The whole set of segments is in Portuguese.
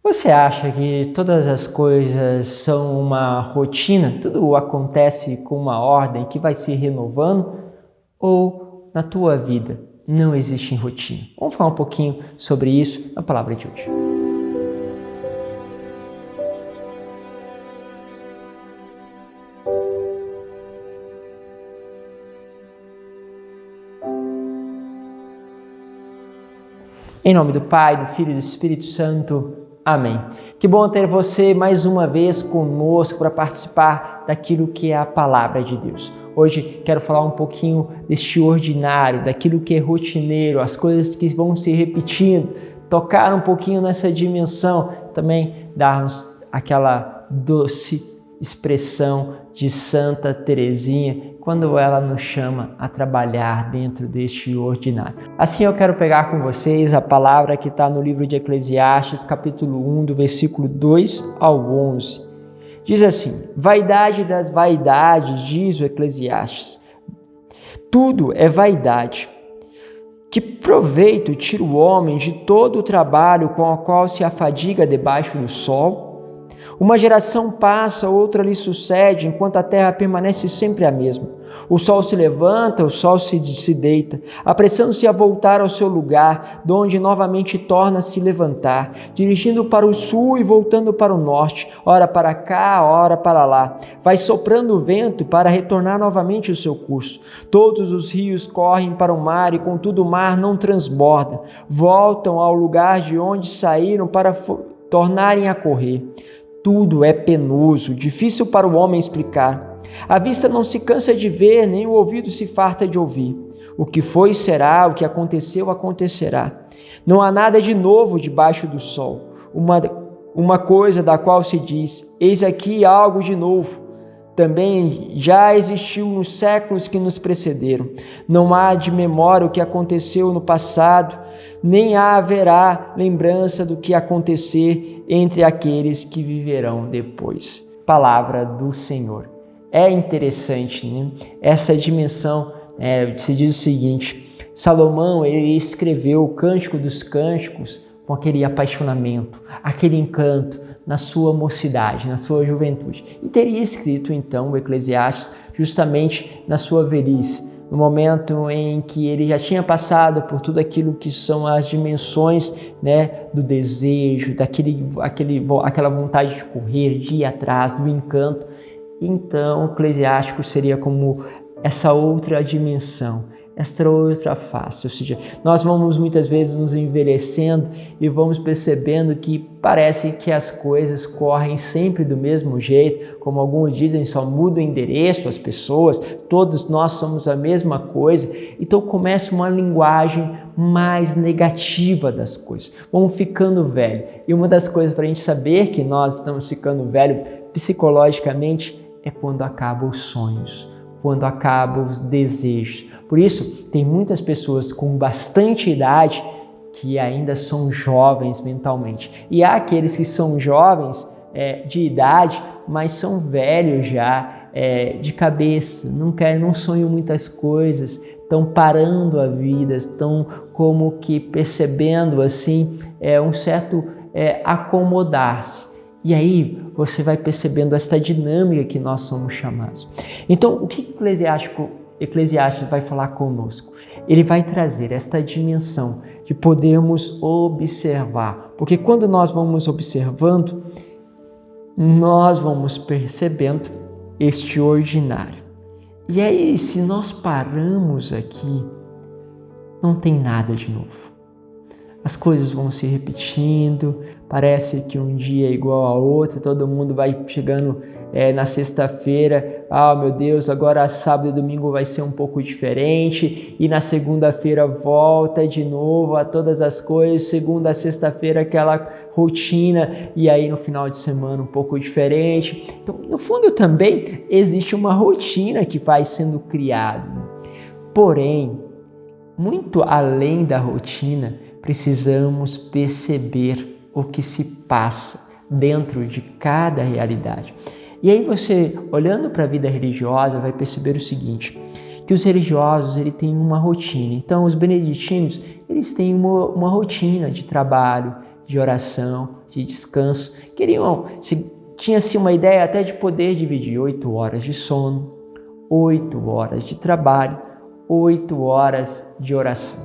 Você acha que todas as coisas são uma rotina? Tudo acontece com uma ordem que vai se renovando? Ou na tua vida não existe rotina? Vamos falar um pouquinho sobre isso na palavra de hoje. Em nome do Pai, do Filho e do Espírito Santo. Amém. Que bom ter você mais uma vez conosco para participar daquilo que é a palavra de Deus. Hoje quero falar um pouquinho deste ordinário, daquilo que é rotineiro, as coisas que vão se repetindo, tocar um pouquinho nessa dimensão, também darmos aquela doce expressão de Santa Teresinha, quando ela nos chama a trabalhar dentro deste ordinário. Assim eu quero pegar com vocês a palavra que está no livro de Eclesiastes, capítulo 1, do versículo 2 ao 11. Diz assim: vaidade das vaidades, diz o Eclesiastes, tudo é vaidade. Que proveito tira o homem de todo o trabalho com o qual se afadiga debaixo do sol? Uma geração passa, outra lhe sucede, enquanto a terra permanece sempre a mesma. O sol se levanta, o sol se deita, apressando-se a voltar ao seu lugar, de onde novamente torna a se levantar, dirigindo para o sul e voltando para o norte, ora para cá, ora para lá. Vai soprando o vento para retornar novamente o seu curso. Todos os rios correm para o mar e, contudo, o mar não transborda. Voltam ao lugar de onde saíram para tornarem a correr. Tudo é penoso, difícil para o homem explicar. A vista não se cansa de ver, nem o ouvido se farta de ouvir. O que foi será, o que aconteceu acontecerá. Não há nada de novo debaixo do sol. Uma coisa da qual se diz: eis aqui algo de novo. Também já existiu nos séculos que nos precederam. Não há de memória o que aconteceu no passado, nem haverá lembrança do que acontecer entre aqueles que viverão depois. Palavra do Senhor. É interessante, né? Essa dimensão, se diz o seguinte: Salomão, ele escreveu o Cântico dos Cânticos com aquele apaixonamento, aquele encanto na sua mocidade, na sua juventude. E teria escrito então o Eclesiastes justamente na sua velhice, no momento em que ele já tinha passado por tudo aquilo que são as dimensões, do desejo, aquela vontade de correr, de ir atrás, do encanto. Então o Eclesiástico seria como essa outra dimensão, esta outra face, ou seja, nós vamos muitas vezes nos envelhecendo e vamos percebendo que parece que as coisas correm sempre do mesmo jeito, como alguns dizem, só muda o endereço, as pessoas, todos nós somos a mesma coisa, então começa uma linguagem mais negativa das coisas, vamos ficando velho, e uma das coisas para a gente saber que nós estamos ficando velho psicologicamente é quando acabam os sonhos, quando acabam os desejos. Por isso, tem muitas pessoas com bastante idade que ainda são jovens mentalmente. E há aqueles que são jovens de idade, mas são velhos já de cabeça, não sonham muitas coisas, estão parando a vida, estão como que percebendo assim um certo acomodar-se. E aí você vai percebendo esta dinâmica que nós somos chamados. Então, o que Eclesiastes vai falar conosco? Ele vai trazer esta dimensão de podermos observar, porque quando nós vamos observando, nós vamos percebendo este ordinário. E aí, se nós paramos aqui, não tem nada de novo. As coisas vão se repetindo, parece que um dia é igual ao outro, todo mundo vai chegando na sexta-feira, meu Deus, agora sábado e domingo vai ser um pouco diferente, e na segunda-feira volta de novo a todas as coisas, segunda a sexta-feira aquela rotina, e aí no final de semana um pouco diferente. Então, no fundo também existe uma rotina que vai sendo criada. Porém, muito além da rotina, precisamos perceber o que se passa dentro de cada realidade. E aí você, olhando para a vida religiosa, vai perceber o seguinte, que os religiosos eles têm uma rotina. Então, os beneditinos eles têm uma rotina de trabalho, de oração, de descanso. Tinha-se uma ideia até de poder dividir 8 horas de sono, 8 horas de trabalho, 8 horas de oração.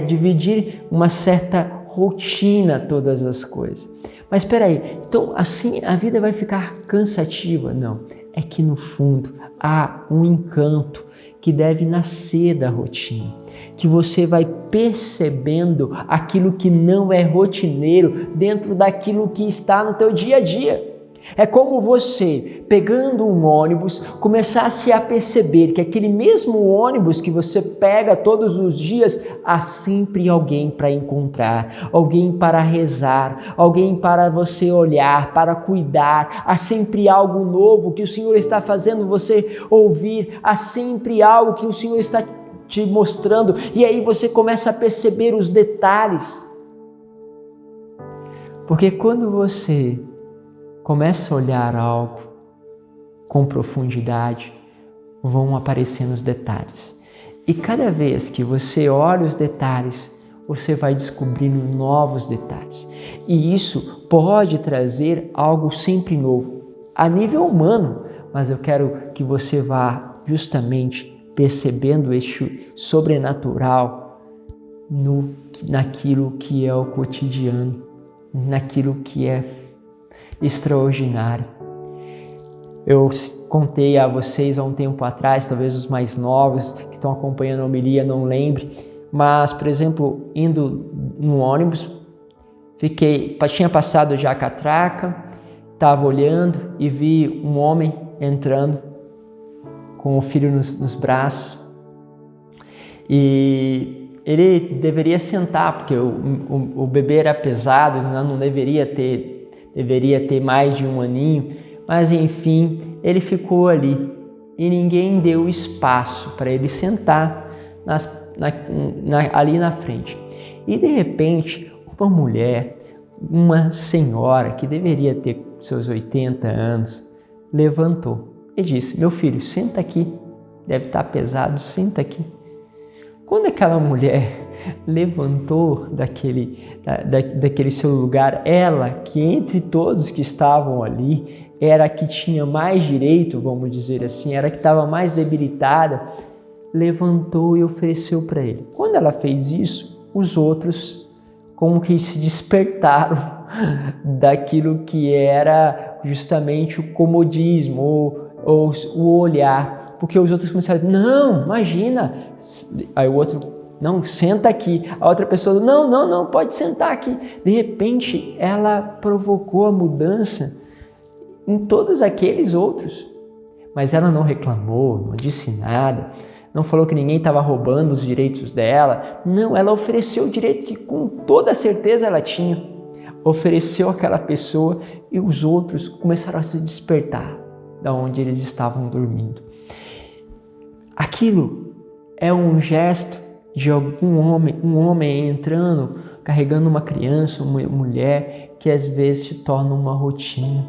Dividir uma certa rotina todas as coisas. Mas espera aí, então assim a vida vai ficar cansativa? Não, é que no fundo há um encanto que deve nascer da rotina, que você vai percebendo aquilo que não é rotineiro dentro daquilo que está no teu dia a dia. É como você, pegando um ônibus, começasse a perceber que aquele mesmo ônibus que você pega todos os dias, há sempre alguém para encontrar, alguém para rezar, alguém para você olhar, para cuidar. Há sempre algo novo que o Senhor está fazendo você ouvir, há sempre algo que o Senhor está te mostrando, e aí você começa a perceber os detalhes. Porque quando você começa a olhar algo com profundidade, vão aparecendo os detalhes. E cada vez que você olha os detalhes, você vai descobrindo novos detalhes. E isso pode trazer algo sempre novo, a nível humano, mas eu quero que você vá justamente percebendo este sobrenatural naquilo que é o cotidiano, naquilo que é extraordinário. Eu contei a vocês há um tempo atrás, talvez os mais novos que estão acompanhando a homilia não lembrem, mas, por exemplo, indo no ônibus, tinha passado já a catraca, estava olhando e vi um homem entrando com o filho nos braços, e ele deveria sentar, porque o bebê era pesado, não deveria ter mais de 1 aninho, mas enfim, ele ficou ali e ninguém deu espaço para ele sentar ali na frente. E de repente, uma mulher, uma senhora que deveria ter seus 80 anos, levantou e disse: meu filho, senta aqui, deve estar pesado, senta aqui. Quando aquela mulher levantou daquele seu lugar, ela, que entre todos que estavam ali, era a que tinha mais direito, vamos dizer assim, era a que estava mais debilitada, levantou e ofereceu para ele. Quando ela fez isso, os outros como que se despertaram daquilo que era justamente o comodismo ou o olhar, porque os outros começaram a dizer: não, imagina. Aí o outro: não, senta aqui. A outra pessoa: não, pode sentar aqui. De repente, ela provocou a mudança em todos aqueles outros. Mas ela não reclamou, não disse nada, não falou que ninguém estava roubando os direitos dela. Não, ela ofereceu o direito que com toda certeza ela tinha. Ofereceu àquela pessoa e os outros começaram a se despertar da onde eles estavam dormindo. Aquilo é um gesto de um homem entrando, carregando uma criança, uma mulher, que às vezes se torna uma rotina.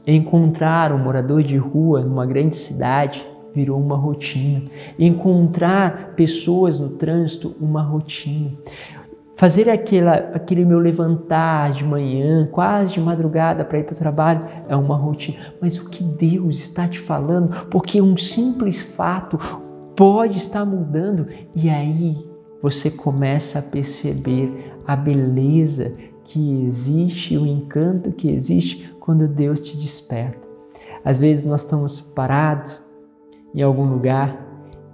Encontrar um morador de rua numa grande cidade virou uma rotina. Encontrar pessoas no trânsito, uma rotina. Fazer aquele meu levantar de manhã, quase de madrugada para ir para o trabalho, é uma rotina. Mas o que Deus está te falando? Porque um simples fato pode estar mudando. E aí você começa a perceber a beleza que existe, o encanto que existe quando Deus te desperta. Às vezes nós estamos parados em algum lugar,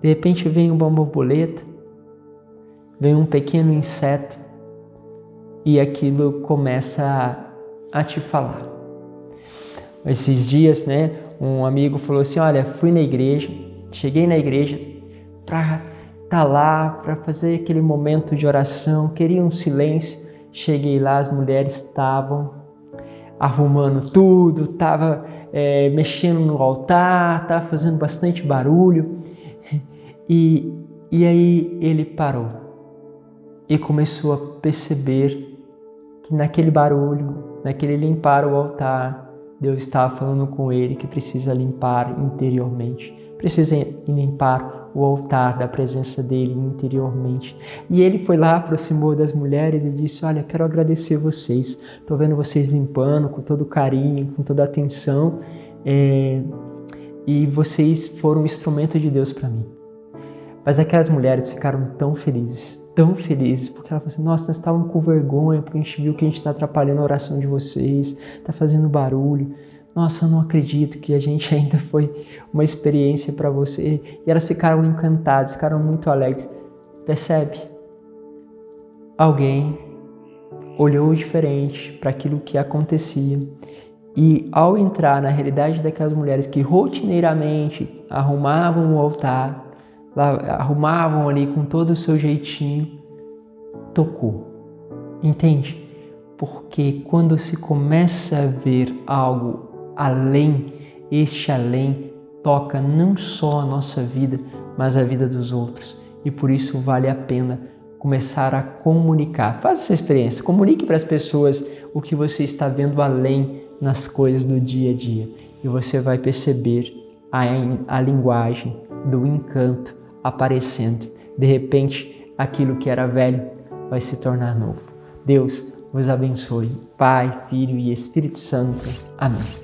de repente vem uma borboleta, vem um pequeno inseto e aquilo começa a te falar. Esses dias, um amigo falou assim: olha, fui na igreja, cheguei na igreja para estar lá, para fazer aquele momento de oração, queria um silêncio. Cheguei lá, as mulheres estavam arrumando tudo, estavam mexendo no altar, estavam fazendo bastante barulho. E aí ele parou e começou a perceber que naquele barulho, naquele limpar o altar, Deus estava falando com ele que precisa limpar interiormente, precisa limpar o altar da presença dele interiormente. E ele foi lá, aproximou das mulheres e disse: olha, quero agradecer vocês, estou vendo vocês limpando com todo carinho, com toda atenção, e vocês foram um instrumento de Deus para mim. Mas aquelas mulheres ficaram tão felizes, porque elas falaram assim: nossa, nós estávamos com vergonha, porque a gente viu que a gente está atrapalhando a oração de vocês, está fazendo barulho. Nossa, eu não acredito que a gente ainda foi uma experiência para você. E elas ficaram encantadas, ficaram muito alegres. Percebe? Alguém olhou diferente para aquilo que acontecia. E ao entrar na realidade daquelas mulheres que rotineiramente arrumavam o altar, arrumavam ali com todo o seu jeitinho, tocou. Entende? Porque quando se começa a ver algo além, este além toca não só a nossa vida, mas a vida dos outros. E por isso vale a pena começar a comunicar. Faça essa experiência, comunique para as pessoas o que você está vendo além nas coisas do dia a dia. E você vai perceber a linguagem do encanto aparecendo. De repente, aquilo que era velho vai se tornar novo. Deus vos abençoe. Pai, Filho e Espírito Santo. Amém.